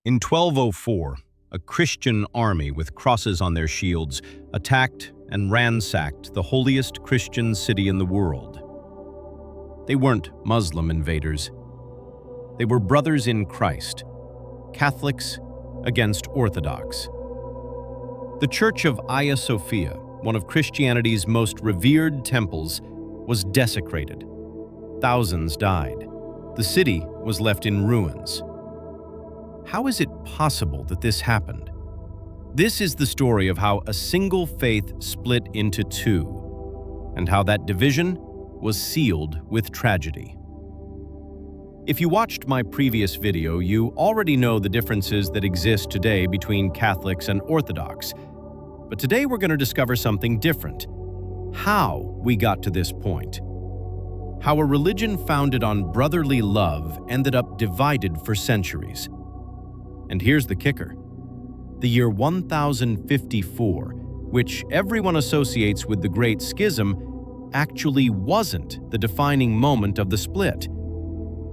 In 1204, a Christian army with crosses on their shields attacked and ransacked the holiest Christian city in the world. They weren't Muslim invaders. They were brothers in Christ, Catholics against Orthodox. The Church of Hagia Sophia, one of Christianity's most revered temples, was desecrated. Thousands died. The city was left in ruins. How is it possible that this happened? This is the story of how a single faith split into two, and how that division was sealed with tragedy. If you watched my previous video, you already know the differences that exist today between Catholics and Orthodox. But today we're going to discover something different. How we got to this point. How a religion founded on brotherly love ended up divided for centuries. And here's the kicker. The year 1054, which everyone associates with the Great Schism, actually wasn't the defining moment of the split.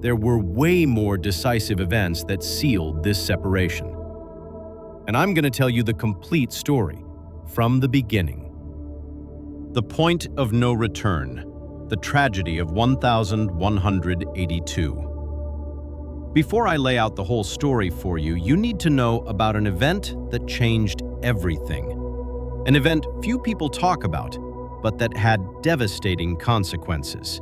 There were way more decisive events that sealed this separation. And I'm going to tell you the complete story, from the beginning. The point of no return, the tragedy of 1182. Before I lay out the whole story for you, you need to know about an event that changed everything. An event few people talk about, but that had devastating consequences.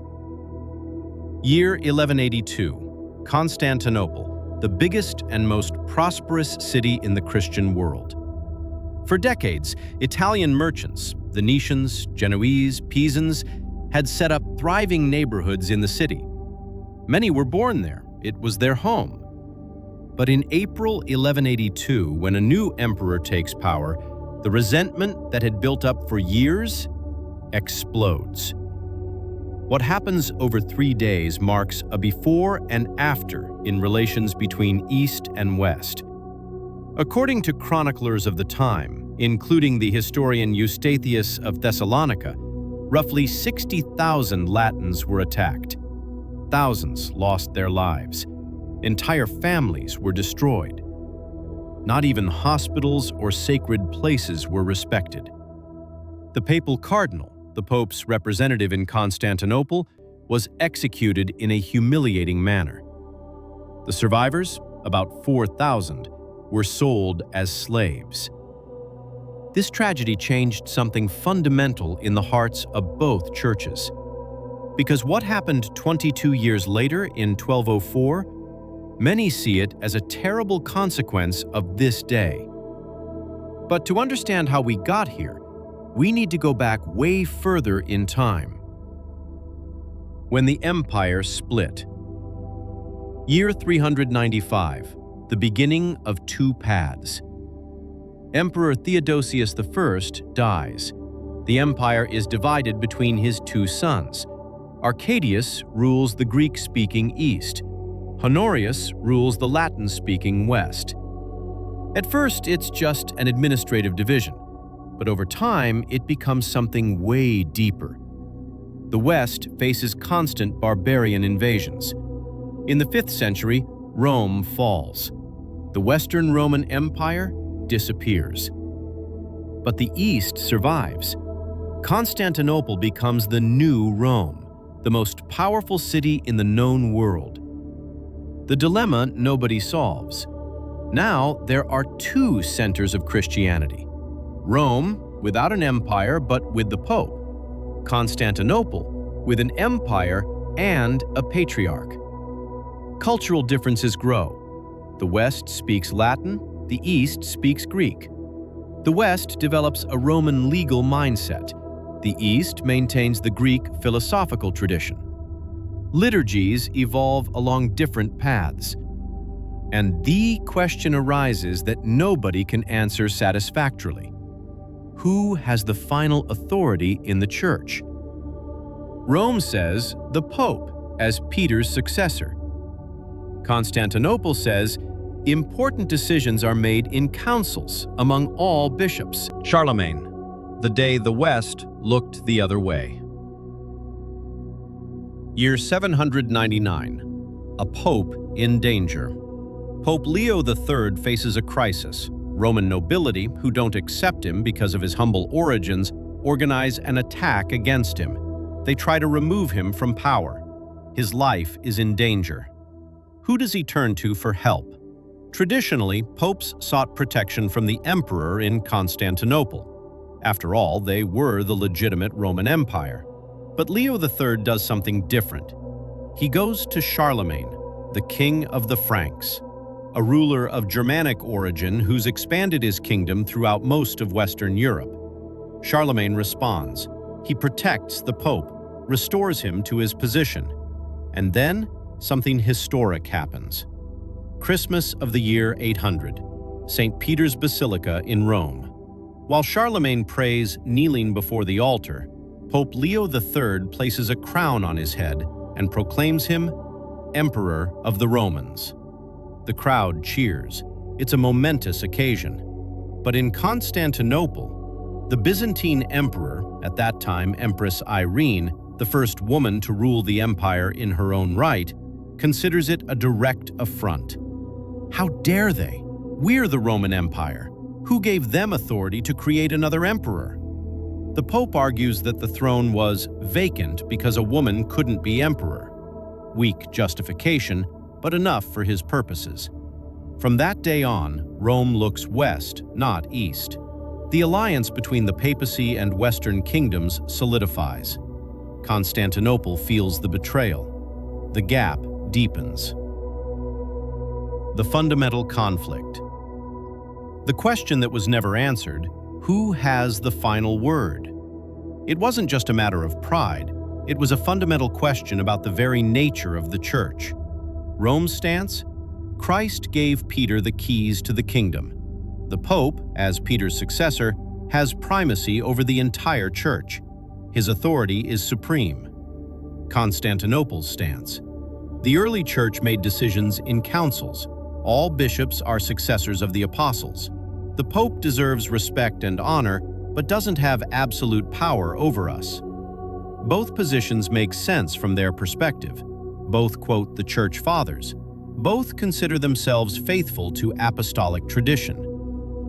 Year 1182, Constantinople, the biggest and most prosperous city in the Christian world. For decades, Italian merchants, Venetians, Genoese, Pisans, had set up thriving neighborhoods in the city. Many were born there. It was their home. But in April 1182, when a new emperor takes power, the resentment that had built up for years explodes. What happens over 3 days marks a before and after in relations between East and West. According to chroniclers of the time, including the historian Eustathius of Thessalonica, roughly 60,000 Latins were attacked. Thousands lost their lives. Entire families were destroyed. Not even hospitals or sacred places were respected. The papal cardinal, the Pope's representative in Constantinople, was executed in a humiliating manner. The survivors, about 4,000, were sold as slaves. This tragedy changed something fundamental in the hearts of both churches. Because what happened 22 years later in 1204, many see it as a terrible consequence of this day. But to understand how we got here, we need to go back way further in time. When the empire split. Year 395, the beginning of two paths. Emperor Theodosius I dies. The empire is divided between his two sons. Arcadius rules the Greek-speaking East. Honorius rules the Latin-speaking West. At first, it's just an administrative division, but over time, it becomes something way deeper. The West faces constant barbarian invasions. In the 5th century, Rome falls. The Western Roman Empire disappears. But the East survives. Constantinople becomes the new Rome, the most powerful city in the known world. The dilemma nobody solves. Now there are two centers of Christianity. Rome, without an empire but with the Pope. Constantinople, with an empire and a patriarch. Cultural differences grow. The West speaks Latin, the East speaks Greek. The West develops a Roman legal mindset. The East maintains the Greek philosophical tradition. Liturgies evolve along different paths. And the question arises that nobody can answer satisfactorily. Who has the final authority in the Church? Rome says the Pope as Peter's successor. Constantinople says important decisions are made in councils among all bishops. Charlemagne, the day the West looked the other way. Year 799, a pope in danger. Pope Leo III faces a crisis. Roman nobility, who don't accept him because of his humble origins, organize an attack against him. They try to remove him from power. His life is in danger. Who does he turn to for help? Traditionally, popes sought protection from the emperor in Constantinople. After all, they were the legitimate Roman Empire. But Leo III does something different. He goes to Charlemagne, the king of the Franks, a ruler of Germanic origin who's expanded his kingdom throughout most of Western Europe. Charlemagne responds. He protects the pope, restores him to his position. And then, something historic happens. Christmas of the year 800, St. Peter's Basilica in Rome. While Charlemagne prays kneeling before the altar, Pope Leo III places a crown on his head and proclaims him Emperor of the Romans. The crowd cheers. It's a momentous occasion. But in Constantinople, the Byzantine emperor, at that time Empress Irene, the first woman to rule the empire in her own right, considers it a direct affront. How dare they? We're the Roman Empire. Who gave them authority to create another emperor? The Pope argues that the throne was vacant because a woman couldn't be emperor. Weak justification, but enough for his purposes. From that day on, Rome looks west, not east. The alliance between the papacy and Western kingdoms solidifies. Constantinople feels the betrayal. The gap deepens. The fundamental conflict. The question that was never answered, who has the final word? It wasn't just a matter of pride, it was a fundamental question about the very nature of the church. Rome's stance? Christ gave Peter the keys to the kingdom. The Pope, as Peter's successor, has primacy over the entire church. His authority is supreme. Constantinople's stance. The early church made decisions in councils. All bishops are successors of the apostles. The Pope deserves respect and honor, but doesn't have absolute power over us. Both positions make sense from their perspective. Both quote the Church Fathers. Both consider themselves faithful to apostolic tradition.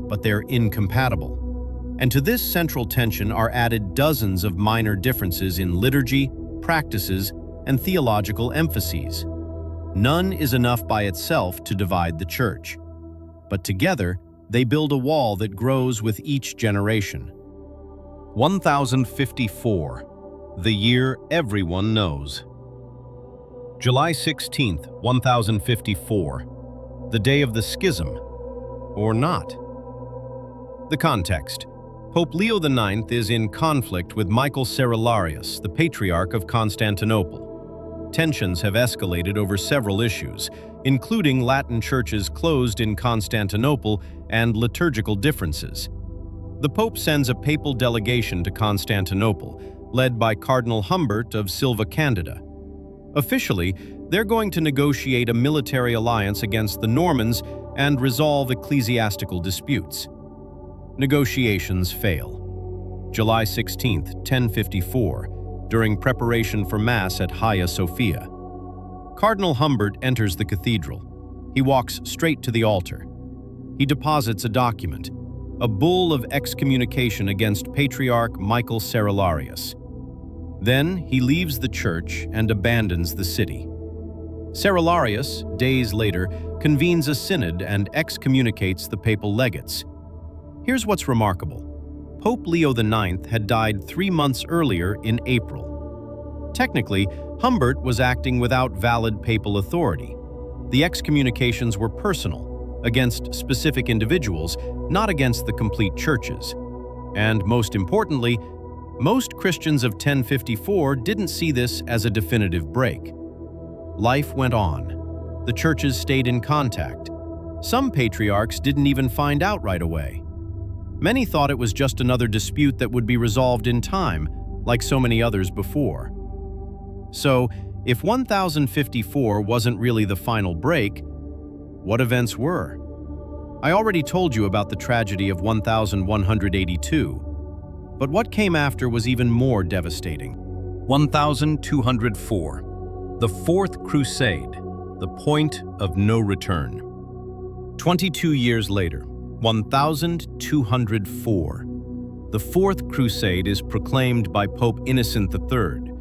But they're incompatible. And to this central tension are added dozens of minor differences in liturgy, practices, and theological emphases. None is enough by itself to divide the church. But together, they build a wall that grows with each generation. 1054, the year everyone knows. July 16th, 1054, the day of the schism, or not. The context. Pope Leo IX is in conflict with Michael Cerularius, the Patriarch of Constantinople. Tensions have escalated over several issues, including Latin churches closed in Constantinople and liturgical differences. The Pope sends a papal delegation to Constantinople, led by Cardinal Humbert of Silva Candida. Officially, they're going to negotiate a military alliance against the Normans and resolve ecclesiastical disputes. Negotiations fail. July 16, 1054, during preparation for Mass at Hagia Sophia. Cardinal Humbert enters the cathedral. He walks straight to the altar. He deposits a document, a bull of excommunication against Patriarch Michael Cerularius. Then he leaves the church and abandons the city. Cerularius, days later, convenes a synod and excommunicates the papal legates. Here's what's remarkable. Pope Leo IX had died 3 months earlier in April. Technically, Humbert was acting without valid papal authority. The excommunications were personal, against specific individuals, not against the complete churches. And most importantly, most Christians of 1054 didn't see this as a definitive break. Life went on. The churches stayed in contact. Some patriarchs didn't even find out right away. Many thought it was just another dispute that would be resolved in time, like so many others before. So, if 1054 wasn't really the final break, what events were? I already told you about the tragedy of 1182, but what came after was even more devastating. 1204, the Fourth Crusade, the point of no return. 22 years later, 1204, the Fourth Crusade is proclaimed by Pope Innocent III.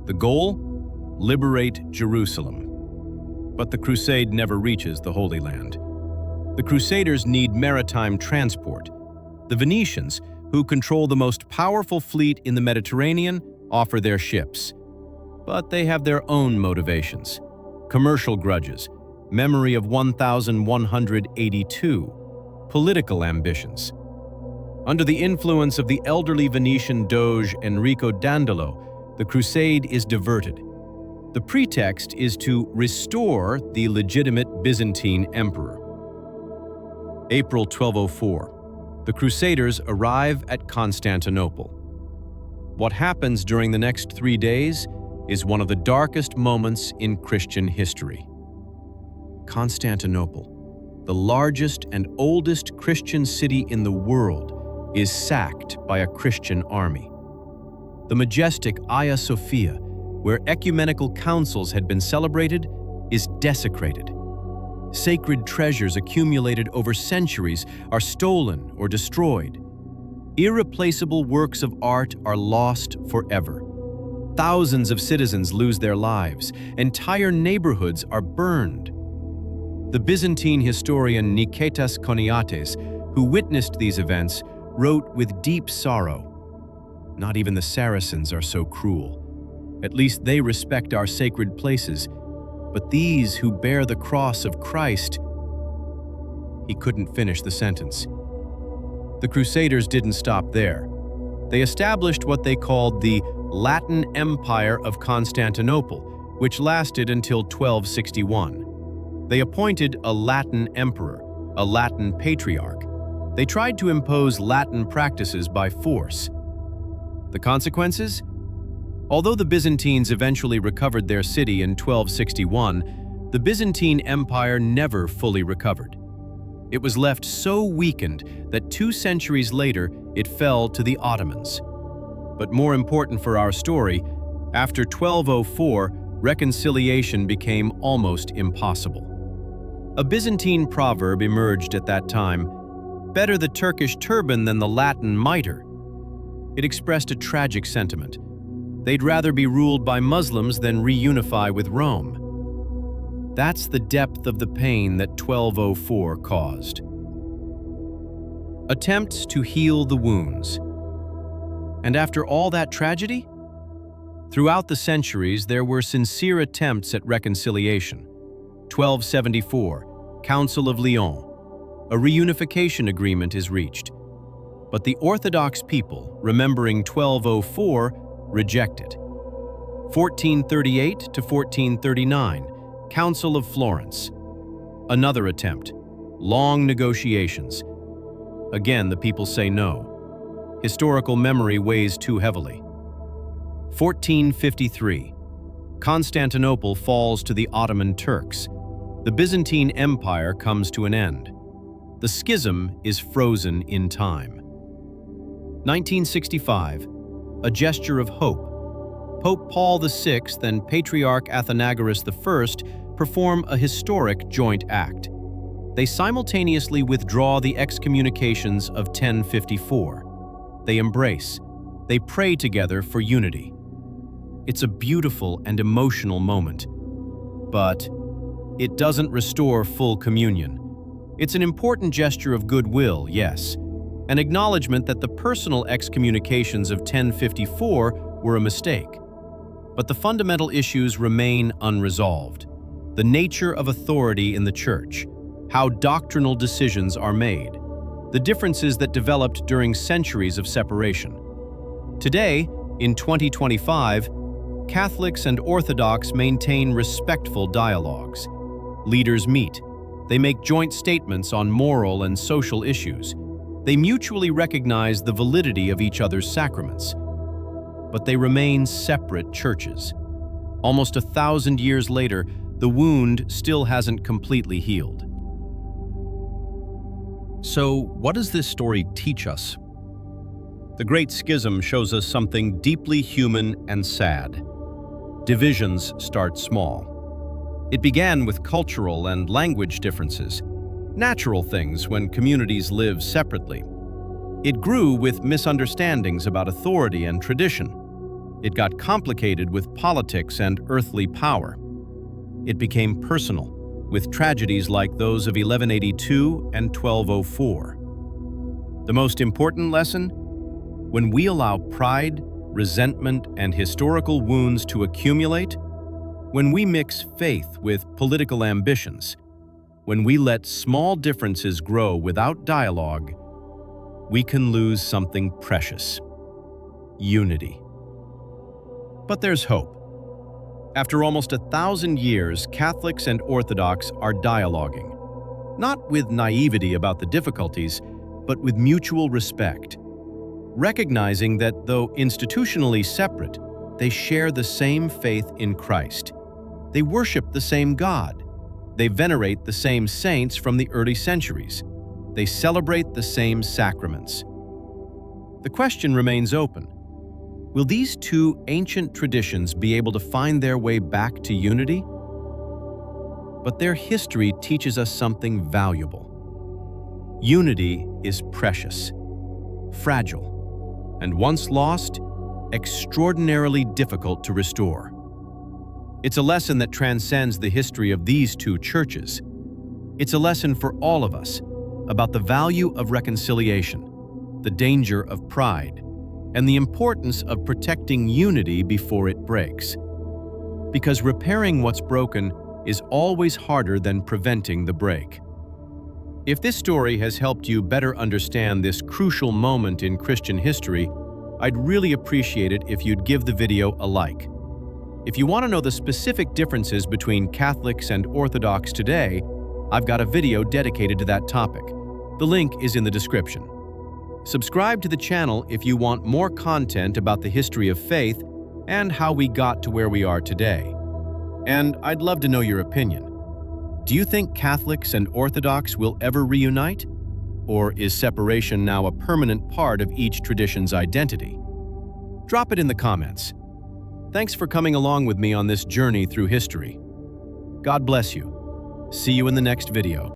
The goal? Liberate Jerusalem. But the crusade never reaches the Holy Land. The Crusaders need maritime transport. The Venetians, who control the most powerful fleet in the Mediterranean, offer their ships. But they have their own motivations: commercial grudges, memory of 1182, political ambitions. Under the influence of the elderly Venetian Doge Enrico Dandolo, the crusade is diverted. The pretext is to restore the legitimate Byzantine emperor. April 1204. The Crusaders arrive at Constantinople. What happens during the next 3 days is one of the darkest moments in Christian history. Constantinople, the largest and oldest Christian city in the world, is sacked by a Christian army. The majestic Hagia Sophia, where ecumenical councils had been celebrated, is desecrated. Sacred treasures accumulated over centuries are stolen or destroyed. Irreplaceable works of art are lost forever. Thousands of citizens lose their lives. Entire neighborhoods are burned. The Byzantine historian Niketas Koniates, who witnessed these events, wrote with deep sorrow, "Not even the Saracens are so cruel. At least they respect our sacred places. But these who bear the cross of Christ..." He couldn't finish the sentence. The Crusaders didn't stop there. They established what they called the Latin Empire of Constantinople, which lasted until 1261. They appointed a Latin emperor, a Latin patriarch. They tried to impose Latin practices by force. The consequences? Although the Byzantines eventually recovered their city in 1261, the Byzantine Empire never fully recovered. It was left so weakened that 2 centuries later it fell to the Ottomans. But more important for our story, after 1204, reconciliation became almost impossible. A Byzantine proverb emerged at that time: "Better the Turkish turban than the Latin mitre." It expressed a tragic sentiment. They'd rather be ruled by Muslims than reunify with Rome. That's the depth of the pain that 1204 caused. Attempts to heal the wounds. And after all that tragedy? Throughout the centuries, there were sincere attempts at reconciliation. 1274, Council of Lyon. A reunification agreement is reached. But the Orthodox people, remembering 1204, reject it. 1438 to 1439, Council of Florence. Another attempt. Long negotiations. Again, the people say no. Historical memory weighs too heavily. 1453. Constantinople falls to the Ottoman Turks. The Byzantine Empire comes to an end. The schism is frozen in time. 1965. A gesture of hope. Pope Paul VI and Patriarch Athenagoras I perform a historic joint act. They simultaneously withdraw the excommunications of 1054. They embrace. They pray together for unity. It's a beautiful and emotional moment. But it doesn't restore full communion. It's an important gesture of goodwill, yes, an acknowledgement that the personal excommunications of 1054 were a mistake. But the fundamental issues remain unresolved. The nature of authority in the Church, how doctrinal decisions are made, the differences that developed during centuries of separation. Today, in 2025, Catholics and Orthodox maintain respectful dialogues. Leaders meet. They make joint statements on moral and social issues. They mutually recognize the validity of each other's sacraments. But they remain separate churches. Almost 1,000 years later, the wound still hasn't completely healed. So, what does this story teach us? The Great Schism shows us something deeply human and sad. Divisions start small. It began with cultural and language differences. natural things when communities live separately. It grew with misunderstandings about authority and tradition. It got complicated with politics and earthly power. It became personal, with tragedies like those of 1182 and 1204. The most important lesson? When we allow pride, resentment, and historical wounds to accumulate, when we mix faith with political ambitions, when we let small differences grow without dialogue, we can lose something precious: unity. But there's hope. After almost 1,000 years, Catholics and Orthodox are dialoguing, not with naivety about the difficulties, but with mutual respect, recognizing that though institutionally separate, they share the same faith in Christ. They worship the same God. They venerate the same saints from the early centuries. They celebrate the same sacraments. The question remains open. Will these two ancient traditions be able to find their way back to unity? But their history teaches us something valuable. Unity is precious, fragile, and once lost, extraordinarily difficult to restore. It's a lesson that transcends the history of these two churches. It's a lesson for all of us about the value of reconciliation, the danger of pride, and the importance of protecting unity before it breaks. Because repairing what's broken is always harder than preventing the break. If this story has helped you better understand this crucial moment in Christian history, I'd really appreciate it if you'd give the video a like. If you want to know the specific differences between Catholics and Orthodox today, I've got a video dedicated to that topic. The link is in the description. Subscribe to the channel if you want more content about the history of faith and how we got to where we are today. And I'd love to know your opinion. Do you think Catholics and Orthodox will ever reunite? Or is separation now a permanent part of each tradition's identity? Drop it in the comments. Thanks for coming along with me on this journey through history. God bless you. See you in the next video.